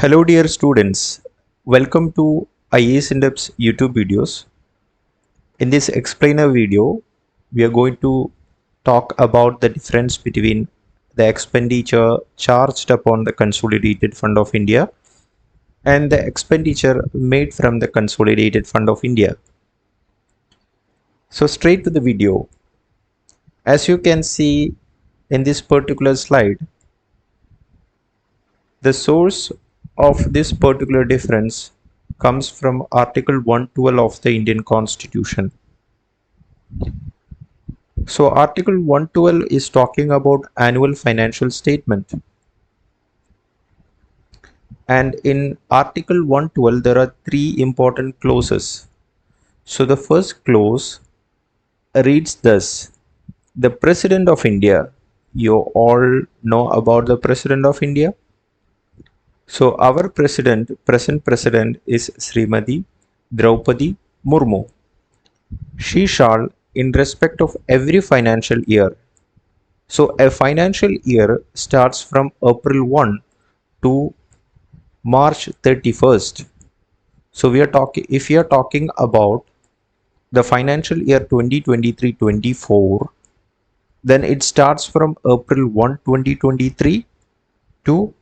Hello dear students, welcome to iasindepth's YouTube videos. In this explainer video, we are going to talk about the difference between the expenditure charged upon the Consolidated Fund of India and the expenditure made from the Consolidated Fund of India. So straight to the video. As you can see in this particular slide, the source of this particular difference comes from Article 112 of the Indian Constitution. So Article 112 is talking about annual financial statement. And in Article 112, there are three important clauses. So the first clause reads thus: the President of India. You all know about the President of India. So our present president is Srimati Draupadi Murmu. She shall, in respect of every financial year. So a financial year starts from April 1 to March 31st. So we are talking, if we are talking about the financial year 2023-24, then it starts from April 1, 2023 to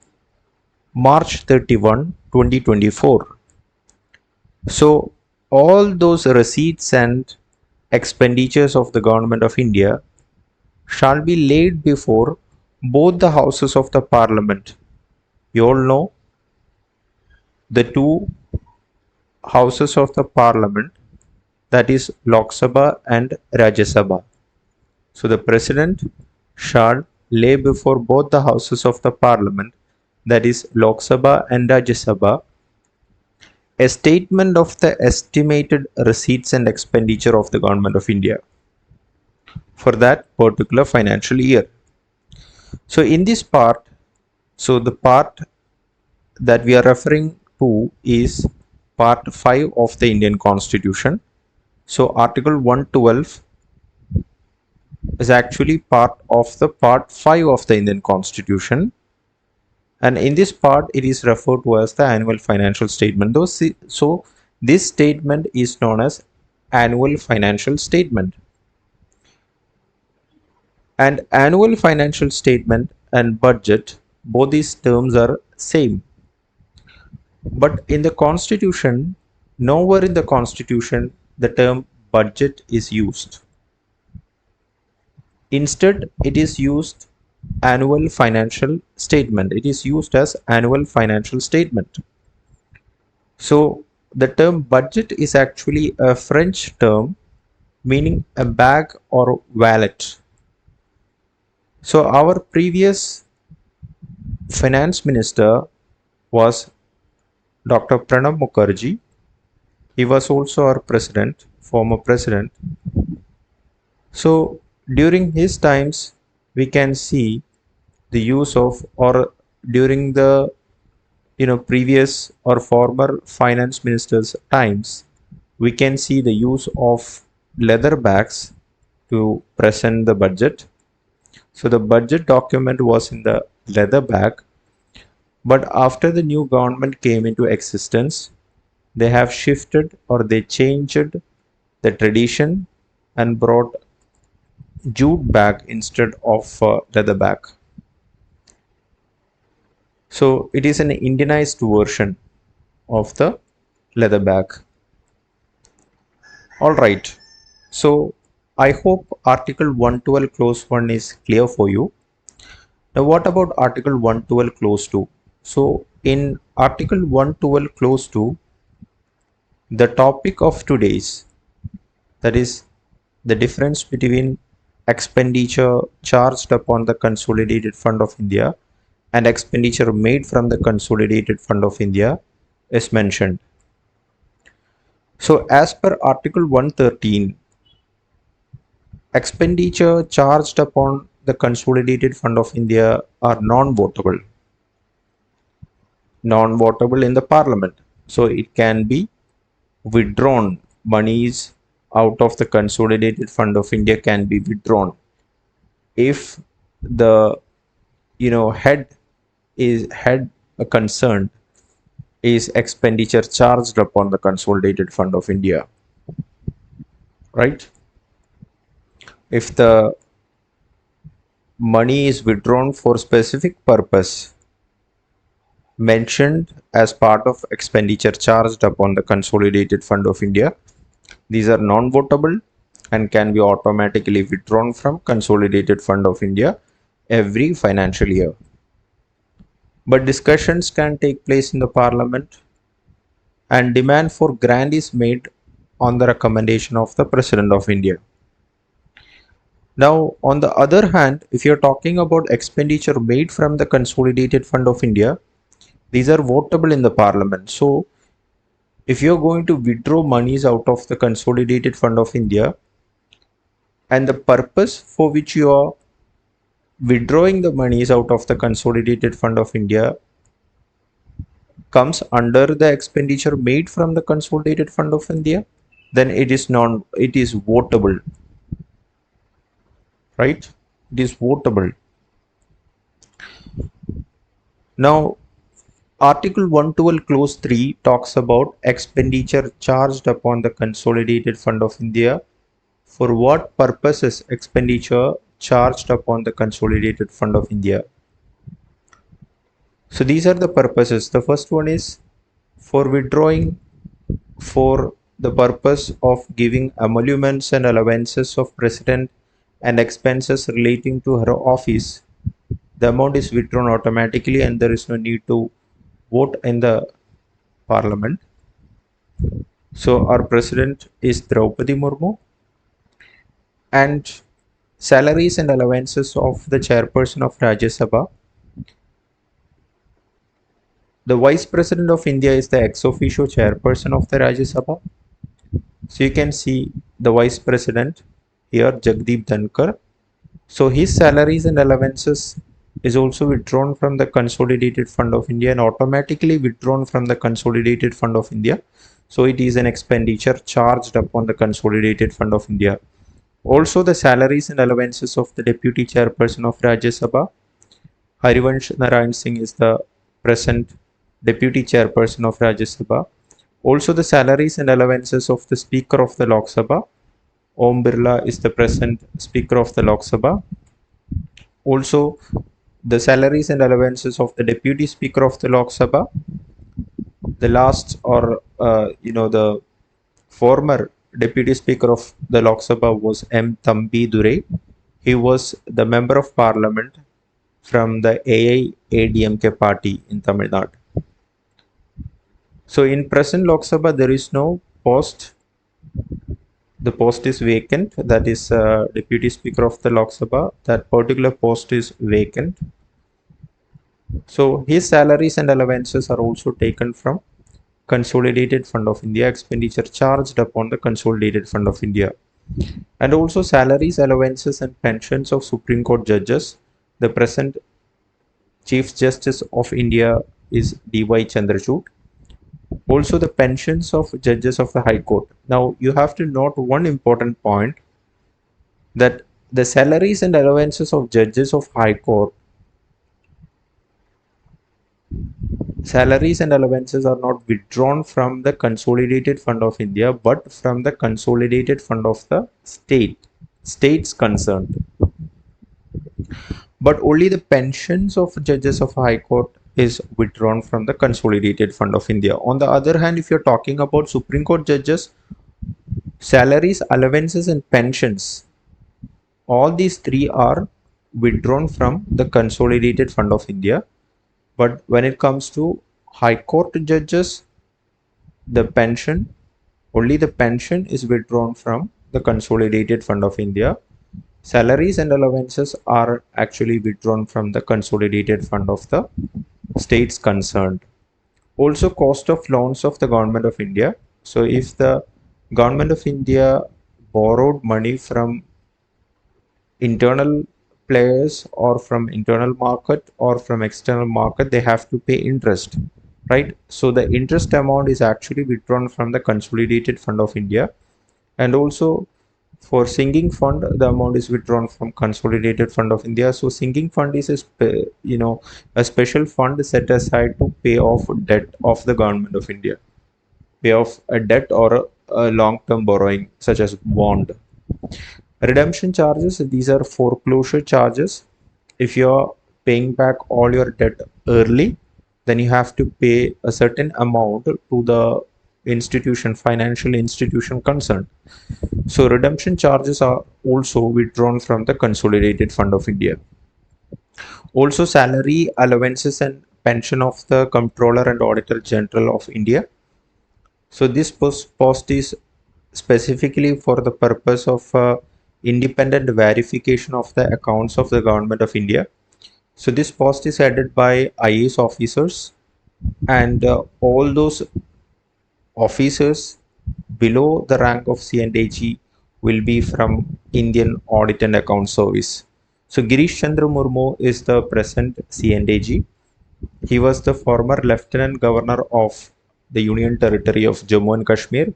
March 31, 2024. So all those receipts and expenditures of the government of India shall be laid before both the houses of the parliament. You all know the two houses of the parliament, that is Lok Sabha and Rajya Sabha. So the president shall lay before both the houses of the parliament, that is Lok Sabha and Rajya Sabha, a statement of the estimated receipts and expenditure of the government of India for that particular financial year. So in this part, so the part that we are referring to is part 5 of the Indian Constitution. So Article 112 is actually part of the part 5 of the Indian Constitution, and in this part it is referred to as the annual financial statement. So this statement is known as annual financial statement. And annual financial statement and budget, both these terms are same. But in the Constitution, nowhere in the Constitution the term budget is used. Instead, it is used annual financial statement. It is used as annual financial statement. So the term budget is actually a French term meaning a bag or wallet. So our previous finance minister was Dr. Pranab Mukherjee. He was also our president, former president. So during his times, we can see the use of, or during the previous or former finance ministers' times, we can see the use of leather bags to present the budget. So the budget document was in the leather bag, but after the new government came into existence, they have shifted or they changed the tradition and brought jute bag instead of leather bag. So it is an Indianized version of the leather bag. All right. So I hope Article 112 Clause 1 is clear for you. Now what about Article 112 Clause 2? So in Article 112 Clause 2, the topic of today's, that is the difference between expenditure charged upon the Consolidated Fund of India and expenditure made from the Consolidated Fund of India, is mentioned. So as per Article 113, expenditure charged upon the Consolidated Fund of India are non-votable. Non-votable in the Parliament. So it can be withdrawn. Monies out of the Consolidated Fund of India can be withdrawn if the head concerned is expenditure charged upon the Consolidated Fund of India, right? If the money is withdrawn for specific purpose mentioned as part of expenditure charged upon the Consolidated Fund of India, these are non-votable and can be automatically withdrawn from Consolidated Fund of India every financial year. But discussions can take place in the Parliament and demand for grant is made on the recommendation of the President of India. Now, on the other hand, if you're talking about expenditure made from the Consolidated Fund of India, these are votable in the Parliament. So, if you're going to withdraw monies out of the Consolidated Fund of India and the purpose for which you are withdrawing the monies out of the Consolidated Fund of India comes under the expenditure made from the Consolidated Fund of India, then it is votable, right? It is votable. Now, Article 112 Clause 3 talks about expenditure charged upon the Consolidated Fund of India. For what purposes expenditure charged upon the Consolidated Fund of India? So these are the purposes. The first one is for withdrawing for the purpose of giving emoluments and allowances of President and expenses relating to her office. The amount is withdrawn automatically and there is no need to vote in the Parliament. So our President is Draupadi Murmu, and salaries and allowances of the chairperson of Rajya Sabha. The Vice President of India is the ex officio chairperson of the Rajya Sabha. So you can see the Vice President here, Jagdeep Dhankar. So his salaries and allowances is also withdrawn from the Consolidated Fund of India and automatically withdrawn from the Consolidated Fund of India. So it is an expenditure charged upon the Consolidated Fund of India. Also, the salaries and allowances of the Deputy Chairperson of Rajya Sabha, Harivansh Narayan Singh is the present Deputy Chairperson of Rajya Sabha. Also, the salaries and allowances of the Speaker of the Lok Sabha, Om Birla is the present Speaker of the Lok Sabha. Also, the salaries and allowances of the Deputy Speaker of the Lok Sabha, the last or the former Deputy Speaker of the Lok Sabha was M. Thambi Durai. He was the Member of Parliament from the AIADMK party in Tamil Nadu. So in present Lok Sabha, there is no post. The post is vacant. That is Deputy Speaker of the Lok Sabha. That particular post is vacant. So his salaries and allowances are also taken from Consolidated Fund of India, expenditure charged upon the Consolidated Fund of India. And also salaries, allowances and pensions of Supreme Court judges. The present Chief Justice of India is D.Y. Chandrachud. Also the pensions of judges of the High Court. Now you have to note one important point, that the salaries and allowances of judges of High Court, salaries and allowances are not withdrawn from the Consolidated Fund of India, but from the Consolidated Fund of the states concerned. But only the pensions of judges of High Court is withdrawn from the Consolidated Fund of India. On the other hand, if you're talking about Supreme Court judges, salaries, allowances and pensions, all these three are withdrawn from the Consolidated Fund of India. But when it comes to High Court judges, only the pension is withdrawn from the Consolidated Fund of India. Salaries and allowances are actually withdrawn from the Consolidated Fund of the states concerned. Also, cost of loans of the Government of India. So if the Government of India borrowed money from internal players or from internal market or from external market, they have to pay interest, right? So the interest amount is actually withdrawn from the Consolidated Fund of India. And also For sinking fund, the amount is withdrawn from Consolidated Fund of India. So sinking fund is a special fund set aside to pay off debt of the government of India, pay off a debt or a long-term borrowing such as bond. Redemption charges, these are foreclosure charges. If you're paying back all your debt early, then you have to pay a certain amount to the institution, financial institution concerned. So redemption charges are also withdrawn from the Consolidated Fund of India. Also salary allowances and pension of the Comptroller and Auditor General of India. So this post is specifically for the purpose of independent verification of the accounts of the Government of India. So this post is headed by IAS officers, and all those officers below the rank of CNDG will be from Indian Audit and Account Service. So Girish Chandra Murmu is the present CNDG. He was the former Lieutenant Governor of the Union Territory of Jammu and Kashmir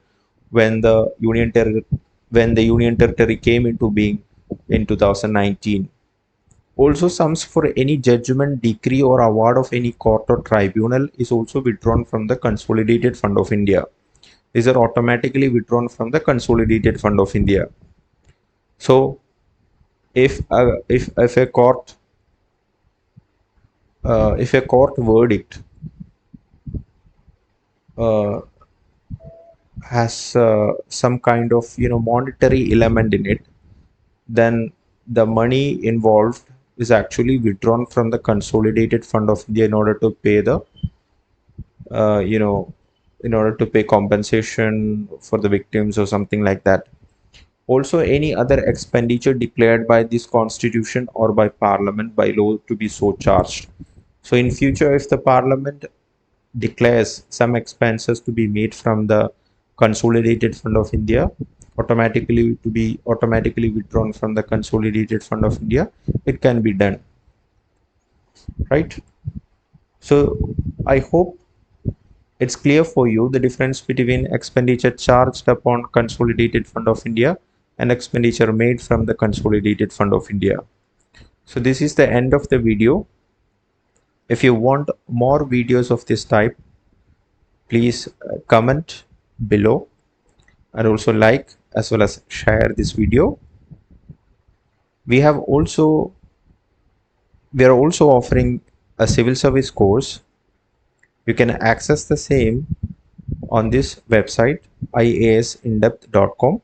when the Union Territory came into being in 2019. Also, sums for any judgment, decree, or award of any court or tribunal is also withdrawn from the Consolidated Fund of India. These are automatically withdrawn from the Consolidated Fund of India. So, if a court verdict uh, has some kind of monetary element in it, then the money involved is actually withdrawn from the Consolidated Fund of India in order to pay the uh, you know in order to pay compensation for the victims or something like that. Also, any other expenditure declared by this constitution or by parliament by law to be so charged. So in future, if the parliament declares some expenses to be made from the Consolidated Fund of India, automatically withdrawn from the Consolidated Fund of India, it can be done, right? So I hope it's clear for you the difference between expenditure charged upon Consolidated Fund of India and expenditure made from the Consolidated Fund of India. So this is the end of the video. If you want more videos of this type, please comment below and also like as well as share this video. We are also offering a civil service course. You can access the same on this website iasindepth.com.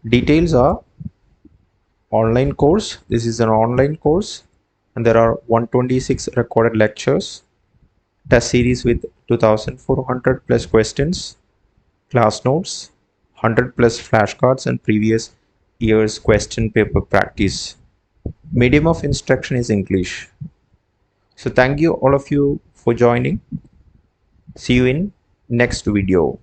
Details are online course. This is an online course and there are 126 recorded lectures, test series with 2400 plus questions, class notes, 100 plus flashcards and previous year's question paper practice. Medium of instruction is English. So thank you all of you for joining. See you in next video.